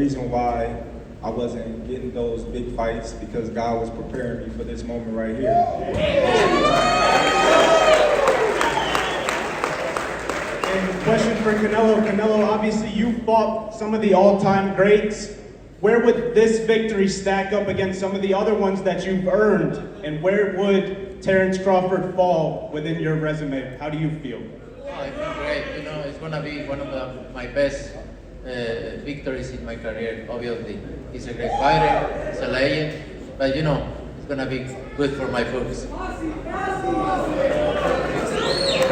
reason why I wasn't getting those big fights, because God was preparing me for this moment right here. And question for Canelo. Canelo, obviously you fought some of the all-time greats. Where would this victory stack up against some of the other ones that you've earned? And where would Terence Crawford fall within your resume? How do you feel? Oh, I feel great. You know, it's gonna be one of my best victories in my career. Obviously, he's a great fighter, he's a legend, but you know, it's gonna be good for my books. Go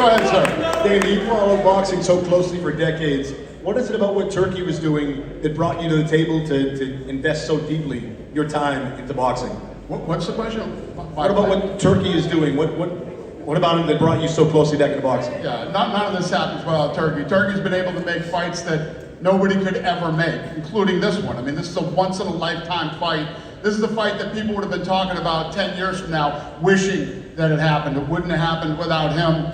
ahead, sir. David, you followed boxing so closely for decades. What is it about what Turkey was doing that brought you to the table to invest so deeply your time into boxing? What's the question? What about what Turkey is doing? What about it that brought you so closely back into boxing? Yeah, none of this happens without Turkey. Turkey's been able to make fights that nobody could ever make, including this one. I mean, this is a once-in-a-lifetime fight. This is a fight that people would have been talking about 10 years from now, wishing that it happened. It wouldn't have happened without him.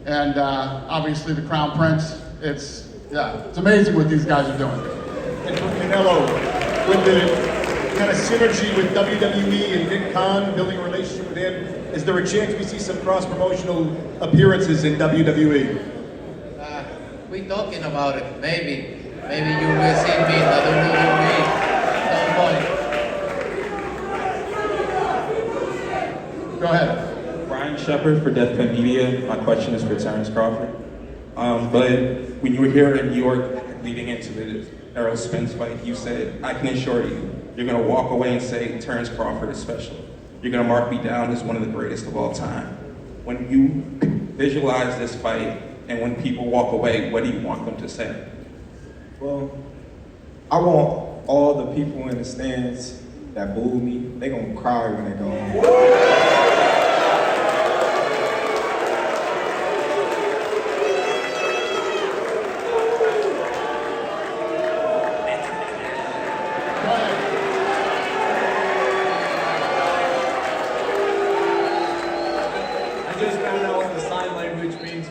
And obviously the Crown Prince. It's amazing what these guys are doing. And for Canelo, with the kind of synergy with WWE and Nick Khan, building a relationship with him, is there a chance we see some cross-promotional appearances in WWE? We're talking about it. Maybe you will see me in the WWE at some point. Go ahead. Brian Shepard for Death Pen Media. My question is for Terence Crawford. But when you were here in New York leading into the Errol Spence fight, you said, I can assure you, you're going to walk away and say Terence Crawford is special. You're going to mark me down as one of the greatest of all time. When you visualize this fight and when people walk away, what do you want them to say? Well, I want all the people in the stands that booed me, they're going to cry when they go home.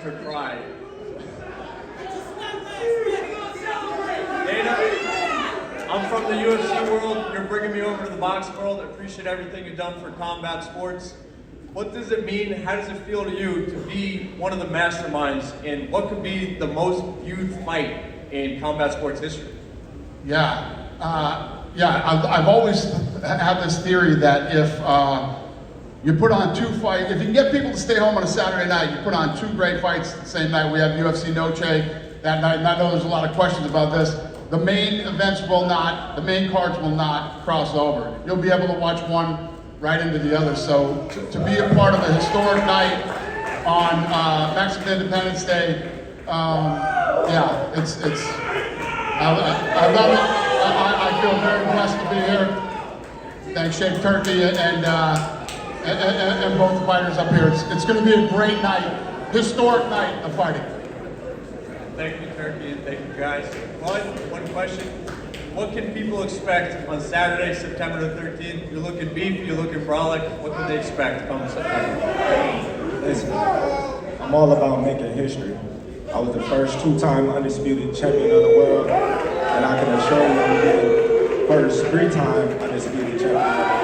For pride. I'm from the UFC world. You're bringing me over to the box world. I appreciate everything you've done for combat sports. What does it mean? How does it feel to you to be one of the masterminds in what could be the most viewed fight in combat sports history? I've always had this theory that if you put on two fights, if you can get people to stay home on a Saturday night, you put on two great fights the same night. We have UFC Noche that night, and I know there's a lot of questions about this. The main events the main cards will not cross over. You'll be able to watch one right into the other. So to be a part of a historic night on Mexican Independence Day, I love it. I feel very blessed to be here. Thanks, Sheikh Turkey and both fighters up here. It's going to be a great night, historic night of fighting. Thank you, Turkey, and thank you, guys. One question. What can people expect on Saturday, September the 13th? You're looking beef, you're looking brolic. What can they expect come September? Listen, I'm all about making history. I was the first two-time undisputed champion of the world, and I can assure you I'm the first three-time undisputed champion of the world.